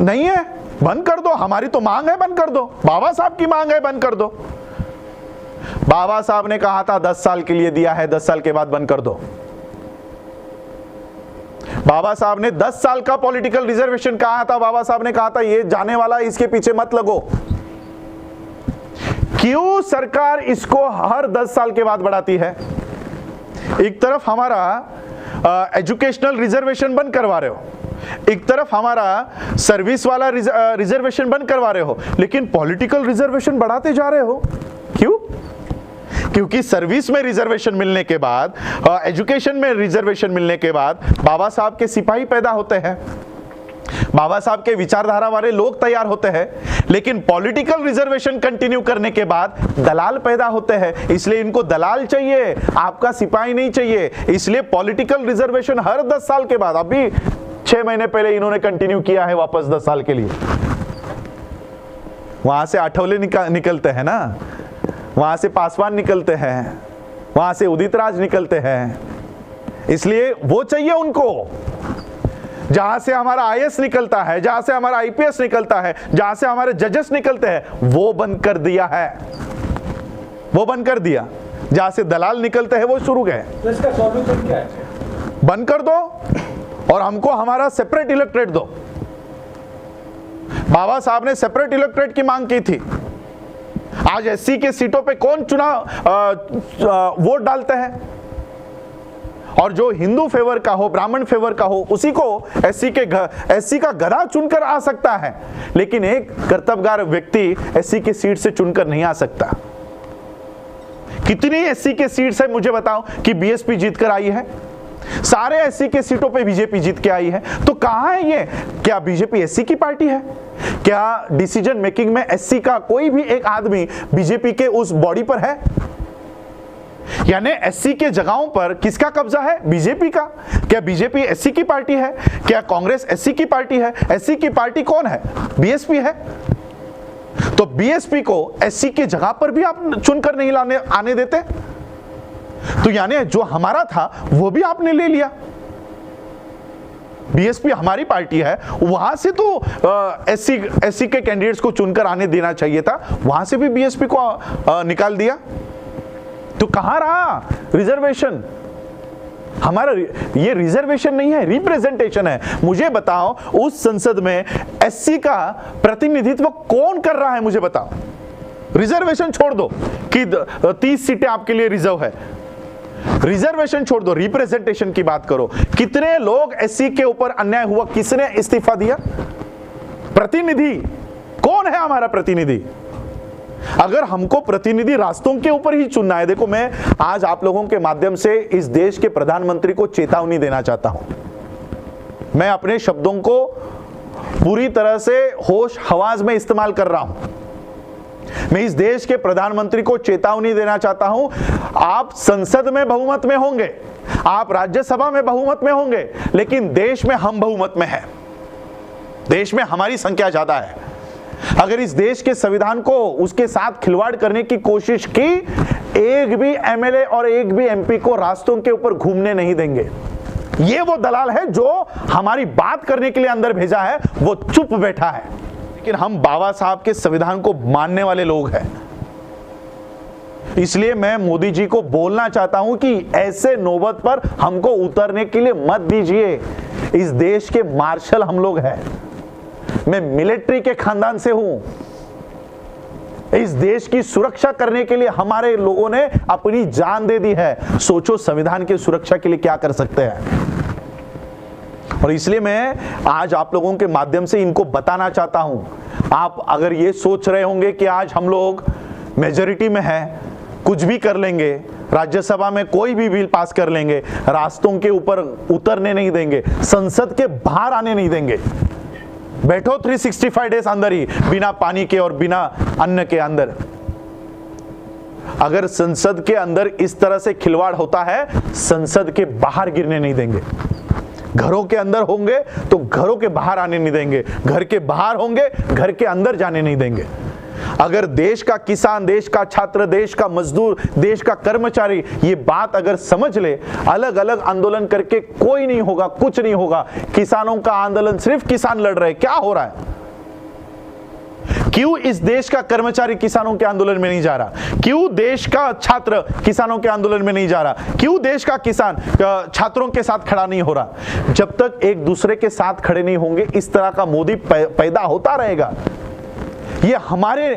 नहीं है, बंद कर दो, हमारी तो मांग है बंद कर दो, बाबा साहब की मांग है बंद कर दो। बाबा साहब ने कहा था 10 साल के लिए दिया है, 10 साल के बाद बंद कर दो। बाबा साहब ने 10 साल का पॉलिटिकल रिजर्वेशन कहा था। बाबा साहब ने कहा था ये जाने वाला, इसके पीछे मत लगो। क्यों सरकार इसको हर 10 साल के बाद बढ़ाती है? एक तरफ हमारा एजुकेशनल रिजर्वेशन बंद करवा रहे हो, एक तरफ हमारा सर्विस वाला रिजर्वेशन बंद करवा रहे हो, लेकिन पॉलिटिकल रिजर्वेशन बढ़ाते जा रहे हो। क्यों? क्योंकि सर्विस में रिजर्वेशन मिलने के बाद, एजुकेशन में रिजर्वेशन मिलने के बाद बाबा साहब के सिपाही पैदा होते हैं, बाबा साहब के विचारधारा वाले लोग तैयार होते हैं, लेकिन पॉलिटिकल रिजर्वेशन कंटिन्यू करने के बाद दलाल पैदा होते हैं। इसलिए इनको दलाल चाहिए, आपका सिपाही नहीं चाहिए। इसलिए पॉलिटिकल रिजर्वेशन हर 10 साल के बाद, अभी 6 महीने पहले इन्होंने कंटिन्यू किया है वापस 10 साल के लिए। वहां से आठवले निकलते हैं ना, वहां से पासवान निकलते हैं, वहां से उदित राज निकलते हैं। इसलिए वो चाहिए उनको। जहां से हमारा आईएएस निकलता है, जहां से हमारा आईपीएस निकलता है, जहां से हमारे जजेस निकलते हैं, वो बंद कर दिया है, वो बंद कर दिया। जहां से दलाल निकलते हैं वो शुरू गए। तो इसका सॉल्यूशन क्या है? बंद कर दो और हमको हमारा सेपरेट इलेक्टोरेट दो। बाबा साहब ने सेपरेट इलेक्टोरेट की मांग की थी। आज एससी के सीटों पे कौन वोट डालते हैं? और जो हिंदू फेवर का हो, ब्राह्मण फेवर का हो, उसी को एससी का गधा चुनकर आ सकता है, लेकिन एक कर्तव्यगार व्यक्ति एससी की सीट से चुनकर नहीं आ सकता। कितनी एससी के सीट से मुझे बताओ कि बीएसपी जीतकर आई है? सारे एससी के सीटों पे बीजेपी जीत के आई है। तो कहां है ये? क्या बीजेपी एससी की पार्टी है? क्या डिसीजन मेकिंग में एससी का कोई भी एक आदमी बीजेपी के उस बॉडी पर है? यानी एससी के जगहों पर किसका कब्जा है? बीजेपी का। क्या बीजेपी एससी की पार्टी है? क्या कांग्रेस एससी की पार्टी है? एससी की पार्टी कौन है? बीएसपी है। तो बीएसपी को एससी की जगह पर भी आप चुनकर नहीं आने देते, तो यानी जो हमारा था वो भी आपने ले लिया। बीएसपी हमारी पार्टी है, वहां से तो एससी के कैंडिडेट्स को चुनकर आने देना चाहिए था, वहां से भी बीएसपी को निकाल दिया। तो कहां रहा रिजर्वेशन? हमारा ये रिजर्वेशन नहीं है, रिप्रेजेंटेशन है। मुझे बताओ उस संसद में एससी का प्रतिनिधित्व कौन कर रहा है? मुझे बताओ। रिजर्वेशन छोड़ दो कि 30 सीटें आपके लिए रिजर्व है, रिजर्वेशन छोड़ दो, रिप्रेजेंटेशन की बात करो। कितने लोग एससी के ऊपर अन्याय हुआ, किसने इस्तीफा दिया? प्रतिनिधि कौन है हमारा प्रतिनिधि? अगर हमको प्रतिनिधि रास्तों के ऊपर ही चुनना है, देखो मैं आज आप लोगों के माध्यम से इस देश के प्रधानमंत्री को चेतावनी देना चाहता हूं। मैं अपने शब्दों को पूरी तरह से होश हवास में इस्तेमाल कर रहा हूं। मैं इस देश के प्रधानमंत्री को चेतावनी देना चाहता हूं, आप संसद में बहुमत में होंगे, आप राज्यसभा में बहुमत में होंगे, लेकिन देश में हम बहुमत में हैं। देश में हमारी संख्या ज्यादा है। अगर इस देश के संविधान को उसके साथ खिलवाड़ करने की कोशिश की, एक भी एमएलए और एक भी एमपी को रास्तों के ऊपर घूमने नहीं देंगे। ये वो दलाल है जो हमारी बात करने के लिए अंदर भेजा है, वो चुप बैठा है। लेकिन हम बाबा साहब के संविधान को मानने वाले लोग हैं। इसलिए मैं मोदी जी को बोलना चाहता हूं कि ऐसे नौबत पर हमको उतरने के लिए मत दीजिए। इस देश के मार्शल हम लोग हैं। मैं मिलिट्री के खानदान से हूं। इस देश की सुरक्षा करने के लिए हमारे लोगों ने अपनी जान दे दी है। सोचो संविधान की सुरक्षा के लिए क्या कर सकते हैं। और इसलिए मैं आज आप लोगों के माध्यम से इनको बताना चाहता हूं। आप अगर ये सोच रहे होंगे कि आज हम लोग मेजॉरिटी में हैं, कुछ भी कर लेंगे, राज्यसभा में कोई भी बिल पास कर लेंगे, रास्तों के ऊपर उतरने नहीं देंगे, संसद के बाहर आने नहीं देंगे, बैठो 365 डेज अंदर ही, बिना पानी के और बिना अन्न के अंदर। अगर संसद के अंदर इस तरह से खिलवाड़ होता है, संसद के बाहर गिरने नहीं देंगे। घरों के अंदर होंगे तो घरों के बाहर आने नहीं देंगे, घर के बाहर होंगे घर के अंदर जाने नहीं देंगे। अगर देश का किसान, देश का छात्र, देश का मजदूर, देश का कर्मचारी ये बात अगर समझ ले, अलग अलग आंदोलन करके कोई नहीं होगा, कुछ नहीं होगा। किसानों का आंदोलन सिर्फ किसान लड़ रहे, क्या हो रहा है? क्यों इस देश का कर्मचारी किसानों के आंदोलन में नहीं जा रहा? क्यों देश का छात्र किसानों के आंदोलन में नहीं जा रहा? क्यों देश का किसान छात्रों के साथ खड़ा नहीं हो रहा? जब तक एक दूसरे के साथ खड़े नहीं होंगे, इस तरह का मोदी पैदा होता रहेगा। ये हमारे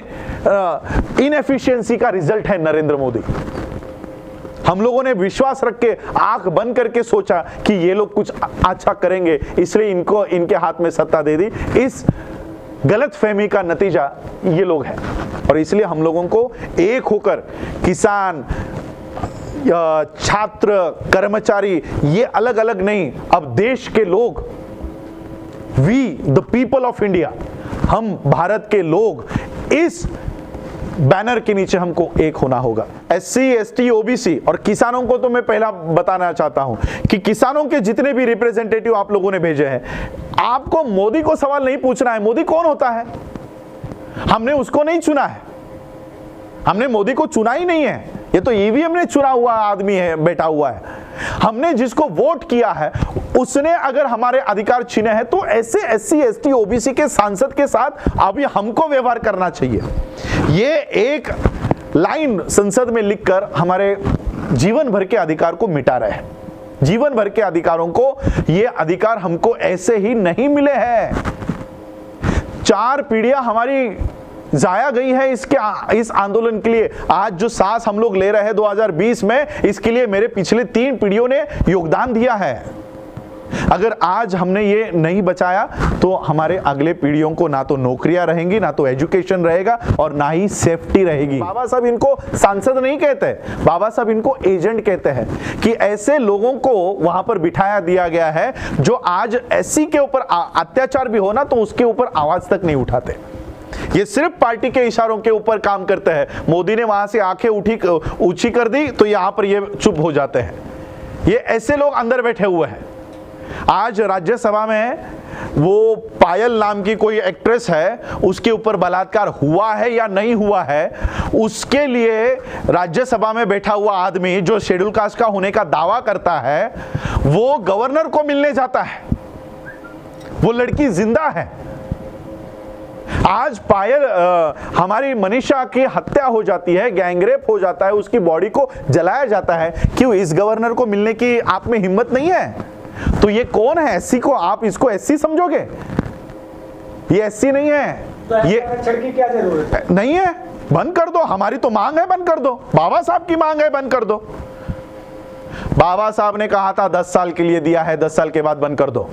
इनएफिशिएंसी का रिजल्ट है नरेंद्र मोदी। हम लोगों ने विश्वास रख के आंख बंद करके सोचा कि ये लोग कुछ अच्छा करेंगे, इसलिए इनको इनके हाथ में सत्ता दे दी। इस गलत फहमी का नतीजा ये लोग हैं, और इसलिए हम लोगों को एक होकर किसान, छात्र, कर्मचारी, ये अलग अलग नहीं, अब देश के लोग, we the people of India, हम भारत के लोग, इस बैनर के नीचे हमको एक होना होगा। एससी, एसटी, ओबीसी और किसानों को तो मैं पहला बताना चाहता हूं कि किसानों के जितने भी रिप्रेजेंटेटिव आप लोगों ने भेजे हैं, आपको मोदी को सवाल नहीं पूछना है मोदी कौन होता है। हमने उसको नहीं चुना है, हमने मोदी को चुना ही नहीं है। ये तो ईवीएम ने चुना हुआ आदमी है, बैठा हुआ है। हमने जिसको वोट किया है उसने अगर हमारे अधिकार छीने हैं तो ऐसे एससी, एसटी, ओबीसी के सांसद के साथ अभी हमको व्यवहार करना चाहिए। ये एक लाइन संसद में लिखकर हमारे जीवन भर के अधिकार को मिटा रहे हैं। जीवन भर के अधिकारों को, ये अधिकार हमको ऐसे ही नहीं मिले हैं। 4 पीढ़ियां हमारी जाया गई है इस आंदोलन के लिए। आज जो सांस हम लोग ले रहे हैं 2020 में, इसके लिए मेरे पिछले 3 पीढ़ियों ने योगदान दिया है। अगर आज हमने ये नहीं बचाया तो हमारे अगले पीढ़ियों को ना तो नौकरियां रहेंगी, ना तो एजुकेशन रहेगा, और ना ही सेफ्टी रहेगी। बाबा साहब इनको सांसद नहीं कहते, बाबा साहब इनको एजेंट कहते हैं कि ऐसे लोगों को वहां पर बिठाया दिया गया है जो आज एससी के ऊपर अत्याचार भी हो ना तो उसके ऊपर आवाज तक नहीं उठाते। ये सिर्फ पार्टी के इशारों के ऊपर काम करते हैं। मोदी ने वहां से आंखें ऊंची कर दी तो यहां पर ये चुप हो जाते हैं। ये ऐसे लोग अंदर बैठे हुए हैं। आज राज्यसभा में वो पायल नाम की कोई एक्ट्रेस है, उसके ऊपर बलात्कार हुआ है या नहीं हुआ है, उसके लिए राज्यसभा में बैठा हुआ आदमी जो शेड्यूल कास्ट का होने का दावा करता है, वो गवर्नर को मिलने जाता है। वो लड़की जिंदा है। आज पायल, हमारी मनीषा की हत्या हो जाती है, गैंगरेप हो जाता है, उसकी बॉडी को जलाया जाता है। क्यों? इस गवर्नर को मिलने की आप में हिम्मत नहीं है? तो ये कौन है? एससी को आप इसको एससी समझोगे? ये एससी नहीं है। तो ये की क्या जरूरत है? नहीं है, बंद कर दो। हमारी तो मांग है, बंद कर दो। बाबा साहब की मांग है, बंद कर दो। बाबा साहब ने कहा था 10 साल के लिए दिया है, 10 साल के बाद बंद कर दो।